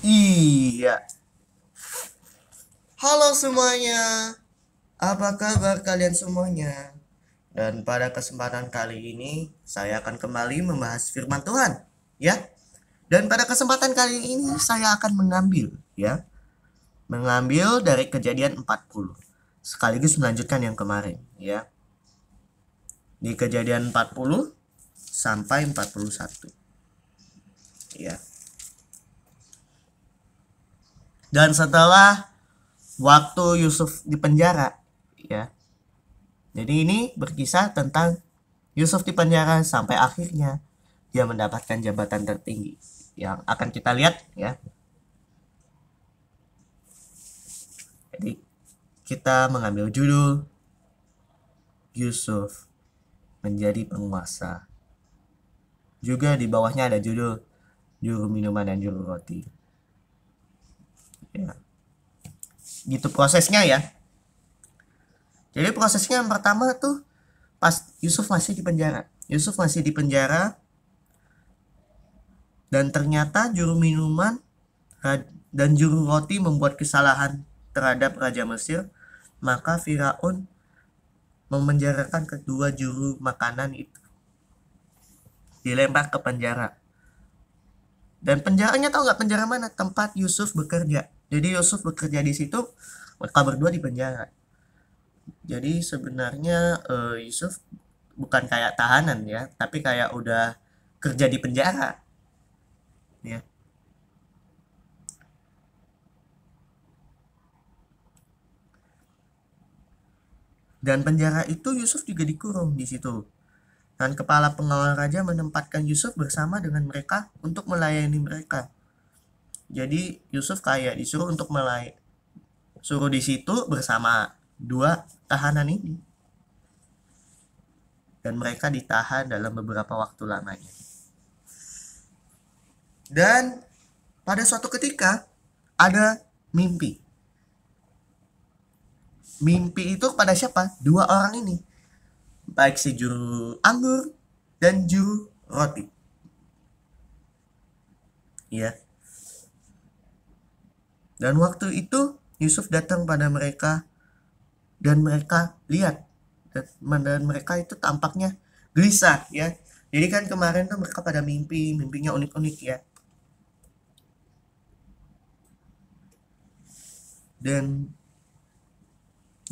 Iya. Halo semuanya. Apa kabar kalian semuanya? Dan pada kesempatan kali ini saya akan kembali membahas firman Tuhan, ya. Dan pada kesempatan kali ini saya akan mengambil dari Kejadian 40. Sekaligus melanjutkan yang kemarin, ya. Di Kejadian 40 sampai 41. Ya. Dan setelah waktu Yusuf di penjara, ya. Jadi ini berkisah tentang Yusuf di penjara sampai akhirnya dia mendapatkan jabatan tertinggi yang akan kita lihat, ya. Jadi kita mengambil judul Yusuf menjadi penguasa. Juga di bawahnya ada judul juru minuman dan juru roti. Ya. Gitu prosesnya, ya. Jadi prosesnya yang pertama tuh pas Yusuf masih di penjara. Yusuf masih di penjara dan ternyata juru minuman dan juru roti membuat kesalahan terhadap Raja Mesir, maka Firaun memenjarakan kedua juru makanan itu. Dilempar ke penjara. Dan penjaranya tahu nggak penjara mana? Tempat Yusuf bekerja. Jadi Yusuf bekerja di situ, mereka berdua di penjara. Jadi sebenarnya Yusuf bukan kayak tahanan, ya, tapi kayak udah kerja di penjara, ya. Dan penjara itu Yusuf juga dikurung di situ. Dan kepala pengawal raja menempatkan Yusuf bersama dengan mereka untuk melayani mereka. Jadi Yusuf kayak disuruh untuk suruh di situ bersama dua tahanan ini. Dan mereka ditahan dalam beberapa waktu lamanya. Dan pada suatu ketika ada mimpi. Mimpi itu pada siapa? Dua orang ini. Baik si juru anggur dan juru roti. Ya. Dan waktu itu Yusuf datang pada mereka dan mereka lihat dan mereka itu tampaknya gelisah, ya. Jadi kan kemarin tuh mereka pada mimpinya unik-unik, ya. Dan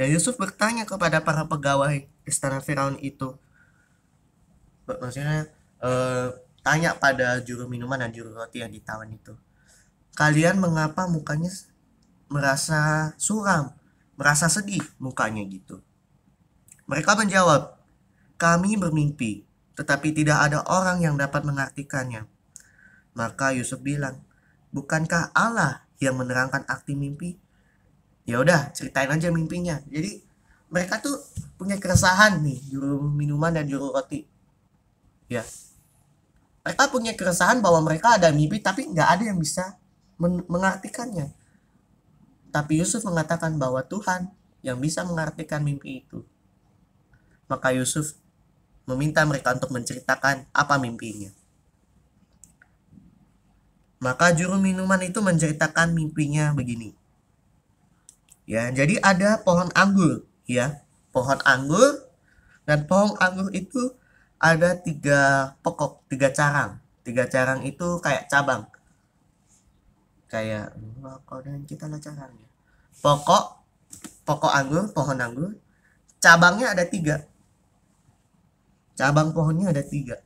Yusuf bertanya kepada para pegawai istana Firaun itu. Maksudnya tanya pada juru minuman dan juru roti yang ditawan itu. Kalian mengapa mukanya merasa suram, merasa sedih mukanya gitu? Mereka menjawab, kami bermimpi, tetapi tidak ada orang yang dapat mengartikannya. Maka Yusuf bilang, bukankah Allah yang menerangkan arti mimpi? Ya udah, ceritain aja mimpinya. Jadi mereka tuh punya keresahan nih, juru minuman dan juru roti, ya. Mereka punya keresahan bahwa mereka ada mimpi tapi nggak ada yang bisa mengartikannya. Tapi Yusuf mengatakan bahwa Tuhan yang bisa mengartikan mimpi itu. Maka Yusuf meminta mereka untuk menceritakan apa mimpinya. Maka juru minuman itu menceritakan mimpinya begini. Ya, jadi ada pohon anggur, ya. Pohon anggur, dan pohon anggur itu ada 3 pokok, 3 carang. 3 carang itu kayak cabang. Kayak dan kita lah carangnya. Pokok anggur, pohon anggur, cabangnya ada 3. Cabang pohonnya ada 3.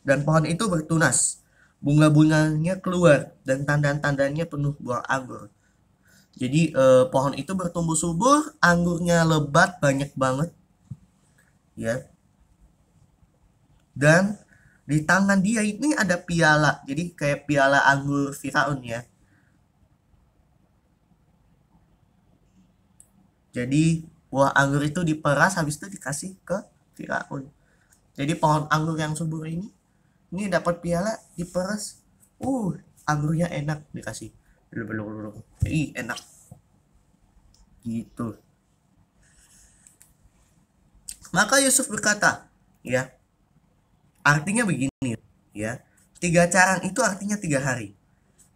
Dan pohon itu bertunas. Bunga-bunganya keluar dan tanda-tandanya penuh buah anggur. Jadi pohon itu bertumbuh subur, anggurnya lebat banyak banget, ya. Dan di tangan dia ini ada piala, jadi kayak piala anggur Firaun, ya. Jadi buah anggur itu diperas, habis itu dikasih ke Firaun. Jadi pohon anggur yang subur ini dapat piala, diperas, anggurnya enak, dikasih. Enak gitu. Maka Yusuf berkata, ya, artinya begini, ya. 3 carang itu artinya 3 hari.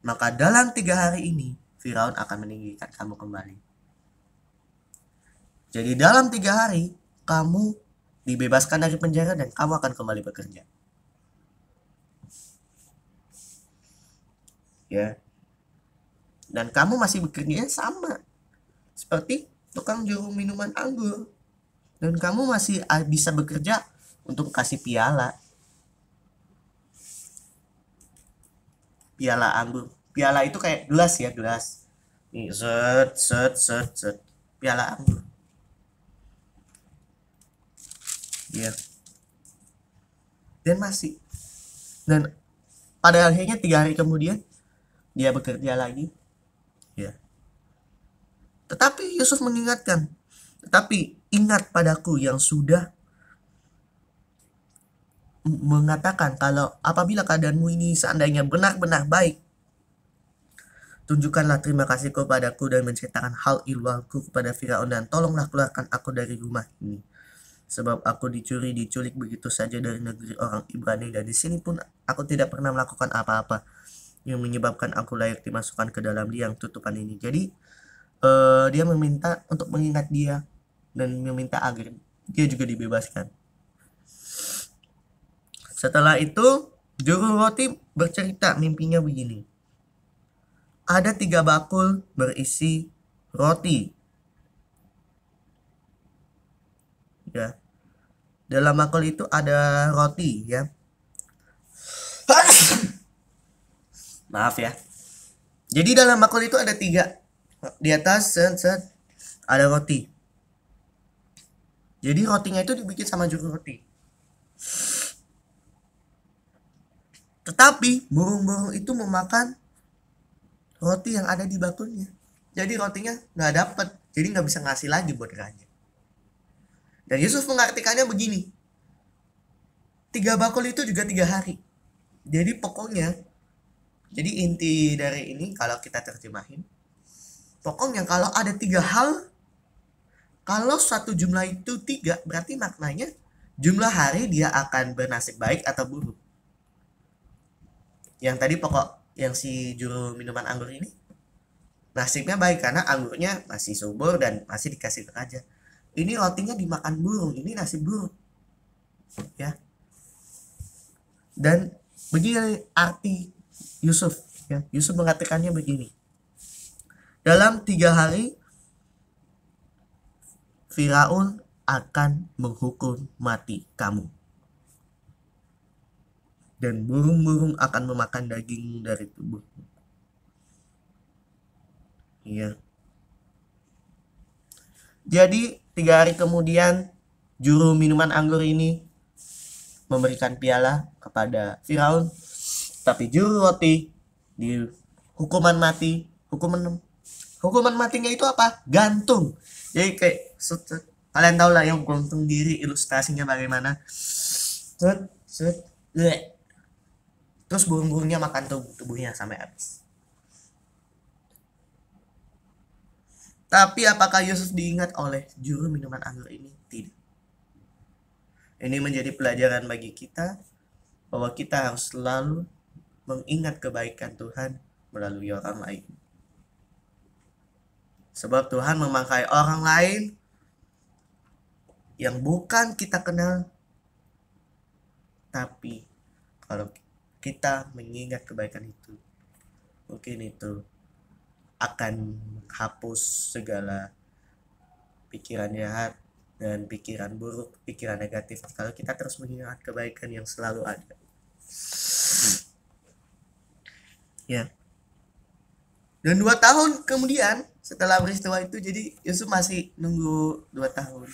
maka dalam 3 hari ini Firaun akan meninggikan kamu kembali. Jadi dalam 3 hari kamu dibebaskan dari penjara dan kamu akan kembali bekerja. Ya. Dan kamu masih bekerja sama seperti tukang juru minuman anggur. Dan kamu masih bisa bekerja untuk kasih piala. Piala anggur. Piala itu kayak gelas ya, gelas. Nih, set. Piala anggur. Ya. Dan pada akhirnya 3 hari kemudian dia bekerja lagi. Ya. Tetapi Yusuf mengingatkan, tetapi ingat padaku yang sudah mengatakan kalau apabila keadaanmu ini seandainya benar-benar baik, tunjukkanlah terima kasihku padaku dan menceritakan hal ihwalku kepada Firaun dan tolonglah keluarkan aku dari rumah ini. Sebab aku diculik begitu saja dari negeri orang Ibrani dan di sini pun aku tidak pernah melakukan apa-apa yang menyebabkan aku layak dimasukkan ke dalam liang tutupan ini. Jadi dia meminta untuk mengingat dia dan meminta agar dia juga dibebaskan. Setelah itu juru roti bercerita mimpinya begini. Ada 3 bakul berisi roti. Ya. Dalam bakul itu ada roti ya. Maaf ya. Jadi dalam bakul itu ada 3. Di atas ada roti. Jadi rotinya itu dibikin sama juru roti. Tetapi burung-burung itu memakan roti yang ada di bakulnya. Jadi rotinya nggak dapet. Jadi nggak bisa ngasih lagi buat raja. Dan Yusuf mengartikannya begini. 3 bakul itu juga 3 hari. Jadi pokoknya, jadi inti dari ini kalau kita terjemahin, pokoknya kalau ada 3 hal, kalau satu jumlah itu 3, berarti maknanya jumlah hari dia akan bernasib baik atau buruk. Yang tadi yang si juru minuman anggur ini nasibnya baik karena anggurnya masih subur dan masih dikasih ke raja. Ini rotinya dimakan burung, ini nasib buruk. Ya. Dan begini arti Yusuf, ya. Yusuf mengatakannya begini. Dalam 3 hari Firaun akan menghukum mati kamu. Dan burung-burung akan memakan daging dari tubuhmu. Iya. Jadi 3 hari kemudian juru minuman anggur ini memberikan piala kepada Firaun, tapi juru roti di hukuman mati. Hukuman matinya itu apa? Gantung. Jadi kayak kalian tahu lah yang gantung diri, ilustrasinya bagaimana. Terus burung-burungnya makan tubuhnya sampai habis. Tapi apakah Yusuf diingat oleh juru minuman anggur ini? Tidak. Ini menjadi pelajaran bagi kita bahwa kita harus selalu mengingat kebaikan Tuhan melalui orang lain. Sebab Tuhan memakai orang lain yang bukan kita kenal, tapi kalau kita mengingat kebaikan itu, mungkin itu akan menghapus segala pikiran jahat dan pikiran buruk, pikiran negatif kalau kita terus mengingat kebaikan yang selalu ada. Ya. Dan 2 tahun kemudian setelah peristiwa itu, jadi Yusuf masih nunggu 2 tahun.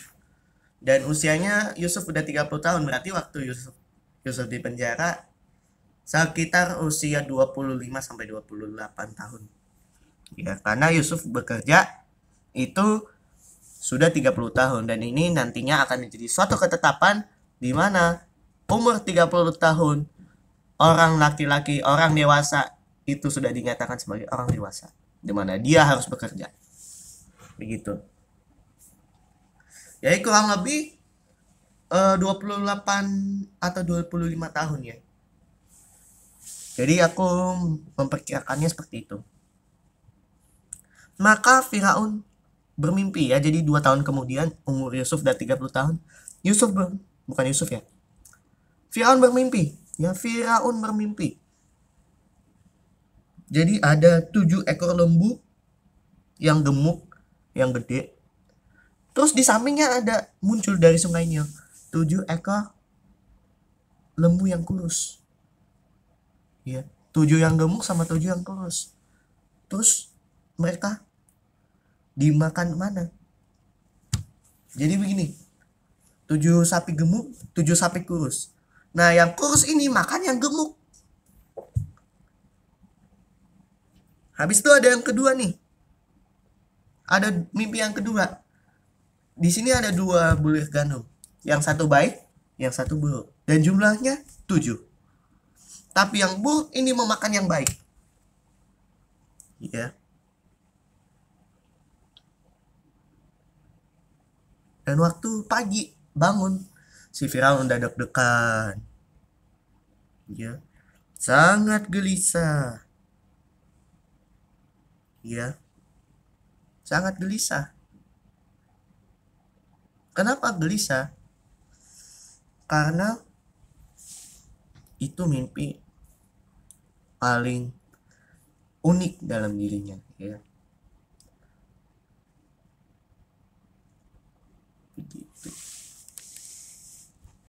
Dan usianya Yusuf udah 30 tahun, berarti waktu Yusuf di penjara sekitar usia 25 sampai 28 tahun. Ya, karena Yusuf bekerja itu sudah 30 tahun dan ini nantinya akan menjadi suatu ketetapan di mana umur 30 tahun orang laki-laki, orang dewasa itu sudah dinyatakan sebagai orang dewasa, di mana dia harus bekerja. Begitu. Jadi kurang lebih 28 atau 25 tahun ya. Jadi aku memperkirakannya seperti itu. Maka Firaun bermimpi ya. Jadi 2 tahun kemudian umur Yusuf udah 30 tahun. Bukan Yusuf ya. Firaun bermimpi. Ya, Firaun bermimpi. Jadi ada 7 ekor lembu yang gemuk, yang gede. Terus di sampingnya ada muncul dari sungai Nil 7 ekor lembu yang kurus. Ya, 7 yang gemuk sama 7 yang kurus. Terus mereka dimakan mana? Jadi begini, 7 sapi gemuk, 7 sapi kurus. Nah, yang kurus ini makan yang gemuk. Habis itu ada yang kedua nih. Ada mimpi yang kedua. Di sini ada 2 bulir gandum. Yang satu baik, yang satu buruk. Dan jumlahnya 7. Tapi yang buruk ini memakan yang baik. Ya. Dan waktu pagi bangun, si Firaun udah deg-degan. Ya. Sangat gelisah. Ya. Sangat gelisah. Kenapa gelisah? Karena itu mimpi paling unik dalam dirinya, ya.